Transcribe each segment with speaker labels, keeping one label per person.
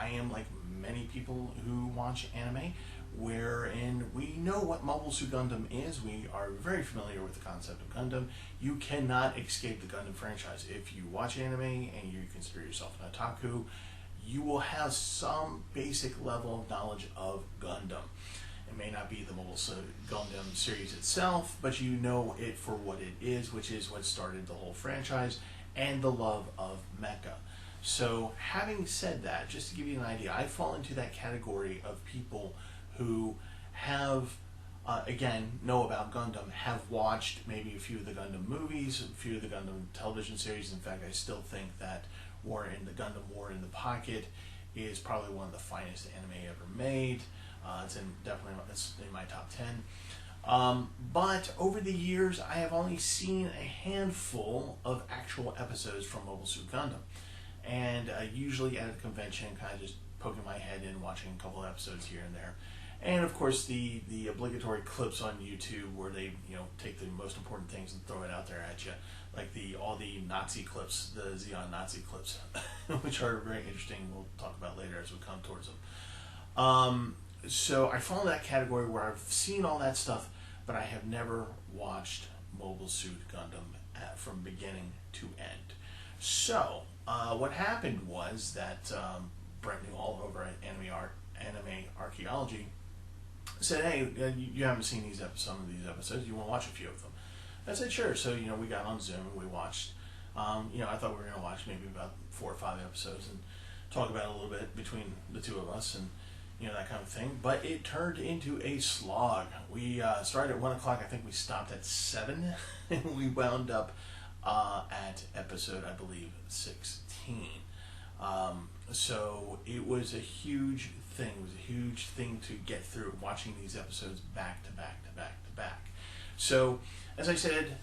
Speaker 1: I am like many people who watch anime, wherein we know what Mobile Suit Gundam is. We are very familiar with the concept of Gundam. You cannot escape the Gundam franchise. If you watch anime and you consider yourself an otaku, you will have some basic level of knowledge of Gundam. It may not be the Mobile Suit Gundam series itself, but you know it for what it is, which is what started the whole franchise and the love of mecha. So having said that, just to give you an idea, I fall into that category of people who have, again, know about Gundam, have watched maybe a few of the Gundam movies, a few of the Gundam television series. In fact, I still think that Gundam War in the Pocket is probably one of the finest anime ever made. It's in my top 10. But over the years, I have only seen a handful of actual episodes from Mobile Suit Gundam. And usually at a convention, kind of just poking my head in, watching a couple of episodes here and there. And of course the obligatory clips on YouTube where they take the most important things and throw it out there at you, like all the Nazi clips, the Xeon Nazi clips, which are very interesting. We'll talk about later as we come towards them. So I fall in that category where I've seen all that stuff, but I have never watched Mobile Suit Gundam from beginning to end. So what happened was that Brent Newell over at Anime Archaeology said, "Hey, you haven't seen some of these episodes. You want to watch a few of them?" I said, "Sure." So we got on Zoom and we watched. I thought we were going to watch maybe about 4 or 5 episodes and talk about it a little bit between the two of us and that kind of thing. But it turned into a slog. We started at 1 o'clock. I think we stopped at 7, and we wound up at episode, I believe, 16. So it was a huge thing. It was a huge thing to get through, watching these episodes back to back to back to back. So, as I said,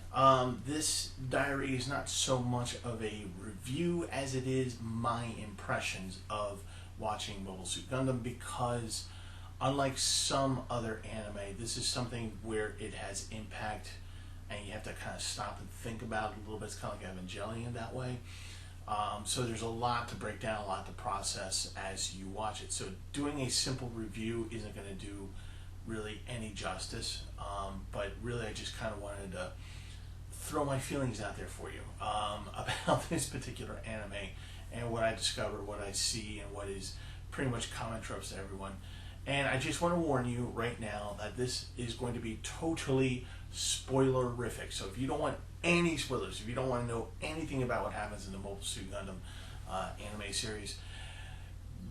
Speaker 1: this diary is not so much of a review as it is my impressions of watching Mobile Suit Gundam, because unlike some other anime, this is something where it has impact and you have to kind of stop and think about it a little bit. It's kind of like Evangelion that way. So there's a lot to break down, a lot to process as you watch it. So doing a simple review isn't going to do really any justice, but really I just kind of wanted to throw my feelings out there for you about this particular anime and what I discovered, what I see, and what is pretty much common tropes to everyone. And I just want to warn you right now that this is going to be totally spoilerific. So if you don't want any spoilers, if you don't want to know anything about what happens in the Mobile Suit Gundam anime series,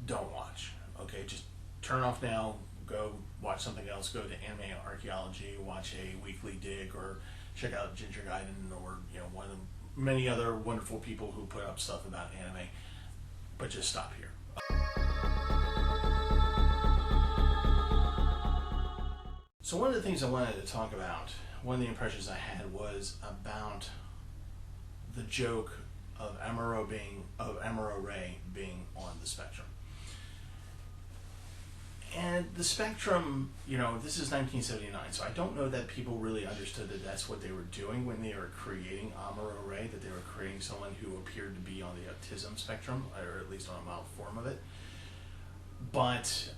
Speaker 1: don't watch. Okay, just turn off now, go watch something else, go to Anime Archaeology, watch a weekly dig, or check out Ginger Gaiden, or one of the many other wonderful people who put up stuff about anime, but just stop here. So one of the things I wanted to talk about, one of the impressions I had, was about the joke of Amuro Ray being on the spectrum. And the spectrum, this is 1979, so I don't know that people really understood that that's what they were doing when they were creating Amuro Ray, that they were creating someone who appeared to be on the autism spectrum, or at least on a mild form of it. But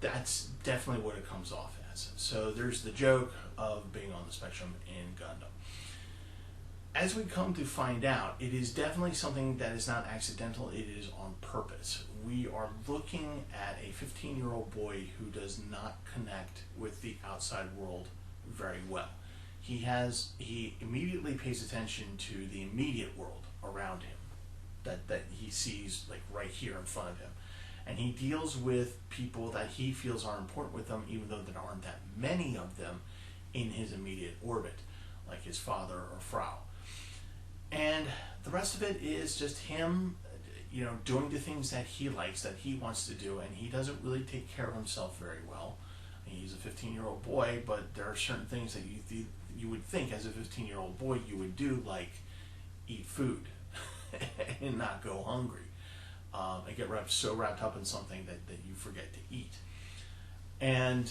Speaker 1: that's definitely what it comes off as. So there's the joke of being on the spectrum in Gundam. As we come to find out, it is definitely something that is not accidental, it is on purpose. We are looking at a 15-year-old boy who does not connect with the outside world very well. He immediately pays attention to the immediate world around him, that he sees like right here in front of him. And he deals with people that he feels are important with him, even though there aren't that many of them in his immediate orbit, like his father or Frau. And the rest of it is just him, doing the things that he likes, that he wants to do, and he doesn't really take care of himself very well. He's a 15-year-old boy, but there are certain things that you would think as a 15-year-old boy you would do, like eat food and not go hungry. And get so wrapped up in something that you forget to eat. And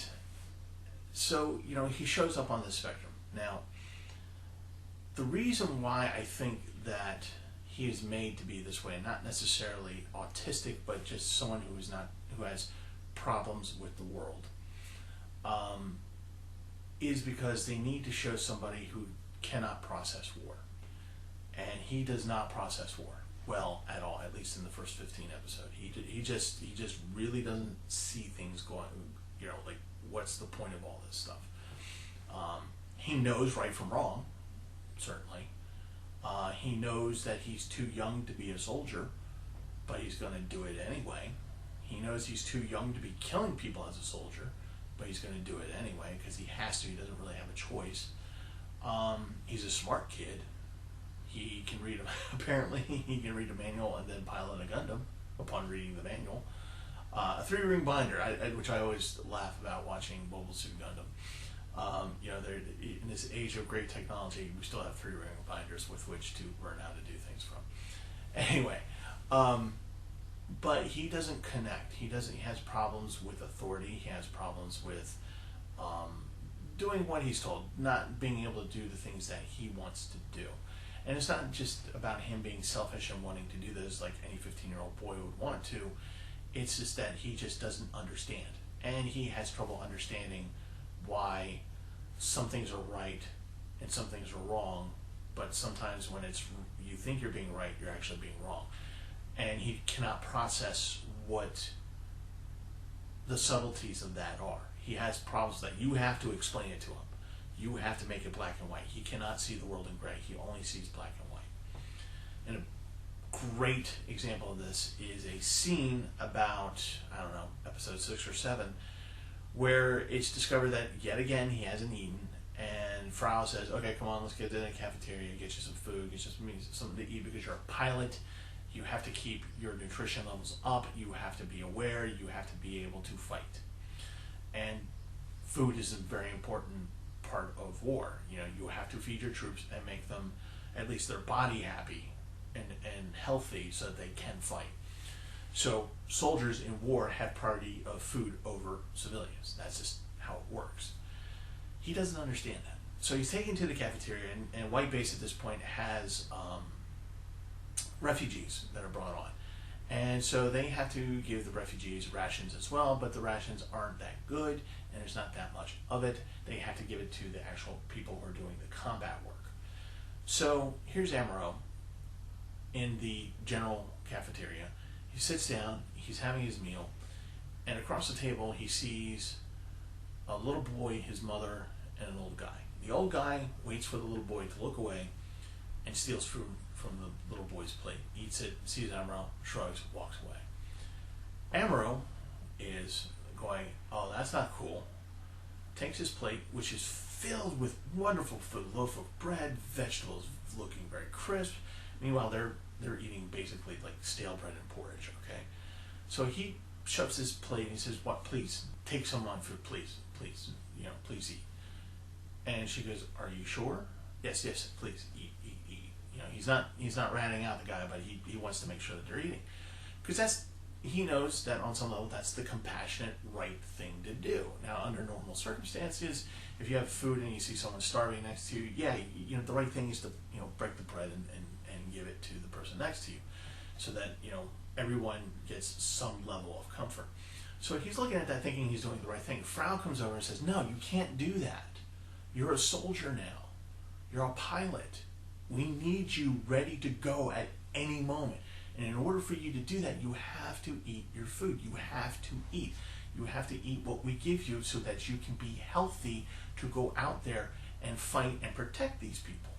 Speaker 1: so, he shows up on the spectrum. Now, the reason why I think that he is made to be this way, not necessarily autistic, but just someone who has problems with the world, is because they need to show somebody who cannot process war. And he does not process war well at all, at least in the first 15 episodes. He just really doesn't see things going, like, what's the point of all this stuff? He knows right from wrong, certainly. He knows that he's too young to be a soldier, but he's going to do it anyway. He knows he's too young to be killing people as a soldier, but he's going to do it anyway because he has to. He doesn't really have a choice. He's a smart kid. He can read apparently he can read a manual and then pilot a Gundam upon reading the manual. A 3-ring binder, which I always laugh about watching Mobile Suit Gundam. In this age of great technology, we still have 3-ring binders with which to learn how to do things from. Anyway, but he doesn't connect. He has problems with authority. He has problems with doing what he's told, not being able to do the things that he wants to do. And it's not just about him being selfish and wanting to do this like any 15-year-old boy would want to. It's just that he just doesn't understand. And he has trouble understanding why some things are right and some things are wrong, but sometimes when you think you're being right, you're actually being wrong. And he cannot process what the subtleties of that are. He has problems that you have to explain it to him. You have to make it black and white. He cannot see the world in gray. He only sees black and white. And a great example of this is a scene about, episode 6 or 7, where it's discovered that yet again he hasn't eaten, and Frau says, okay, come on, let's get to the cafeteria, get you some food, get you something to eat, because you're a pilot. You have to keep your nutrition levels up. You have to be aware. You have to be able to fight. And food is a very important part of war. You have to feed your troops and make them, at least their body, happy and healthy so that they can fight. So soldiers in war have priority of food over civilians. That's just how it works. He doesn't understand that. So he's taken to the cafeteria, and White Base at this point has refugees that are brought on. And so they have to give the refugees rations as well, but the rations aren't that good, and there's not that much of it. They have to give it to the actual people who are doing the combat work. So here's Amuro in the general cafeteria. He sits down, he's having his meal, and across the table he sees a little boy, his mother, and an old guy. The old guy waits for the little boy to look away and steals food from the little boy's plate, eats it, sees Amuro, shrugs, walks away. Amuro is going, oh, that's not cool. Takes his plate, which is filled with wonderful food, loaf of bread, vegetables looking very crisp. Meanwhile, they're eating basically like stale bread and porridge, okay? So he shoves his plate and he says, what, please, take some on food, please, please eat. And she goes, are you sure? Yes, please, eat. He's not ratting out the guy, but he wants to make sure that they're eating. Because he knows that on some level that's the compassionate, right thing to do. Now, under normal circumstances, if you have food and you see someone starving next to you, the right thing is to, break the bread and give it to the person next to you, so that, everyone gets some level of comfort. So he's looking at that thinking he's doing the right thing. Frau comes over and says, no, you can't do that. You're a soldier now. You're a pilot. We need you ready to go at any moment. And in order for you to do that, you have to eat your food. You have to eat. You have to eat what we give you so that you can be healthy to go out there and fight and protect these people.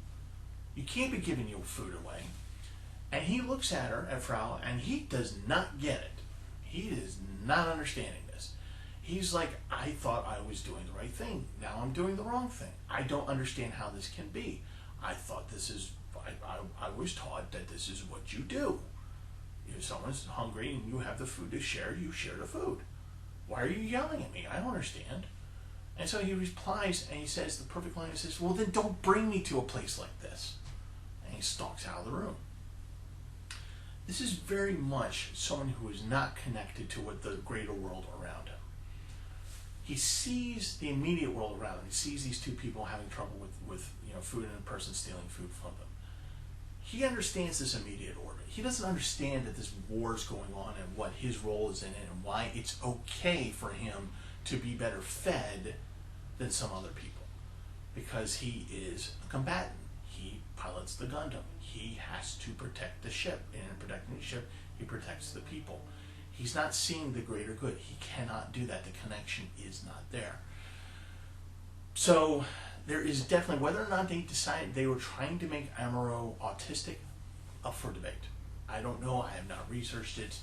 Speaker 1: You can't be giving your food away. And he looks at her, at Frau, and he does not get it. He is not understanding this. He's like, I thought I was doing the right thing. Now I'm doing the wrong thing. I don't understand how this can be. I thought I was taught that this is what you do. If someone's hungry and you have the food to share, you share the food. Why are you yelling at me? I don't understand. And so he replies and he says the perfect line. He says, well, then don't bring me to a place like this. And he stalks out of the room. This is very much someone who is not connected to what the greater world around him. He sees the immediate world around him. He sees these two people having trouble with food and a person stealing food from them. he understands this immediate orbit. He doesn't understand that this war is going on and what his role is in it and why it's okay for him to be better fed than some other people. Because he is a combatant. He pilots the Gundam. He has to protect the ship. And in protecting the ship, he protects the people. He's not seeing the greater good. He cannot do that. The connection is not there. So there is definitely, whether or not they decided they were trying to make Amuro autistic, up for debate. I don't know. I have not researched it.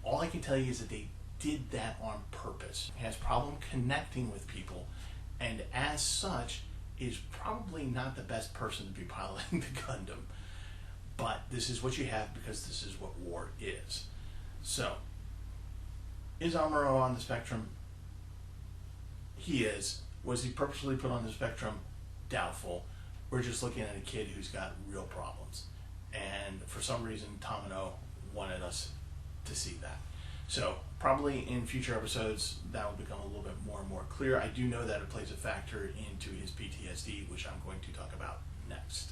Speaker 1: All I can tell you is that they did that on purpose. He has problem connecting with people, and as such is probably not the best person to be piloting the Gundam. But this is what you have because this is what war is. So, is Amuro on the spectrum? He is. Was he purposely put on the spectrum? Doubtful. We're just looking at a kid who's got real problems. And for some reason, Tamino wanted us to see that. So, probably in future episodes, that will become a little bit more and more clear. I do know that it plays a factor into his PTSD, which I'm going to talk about next.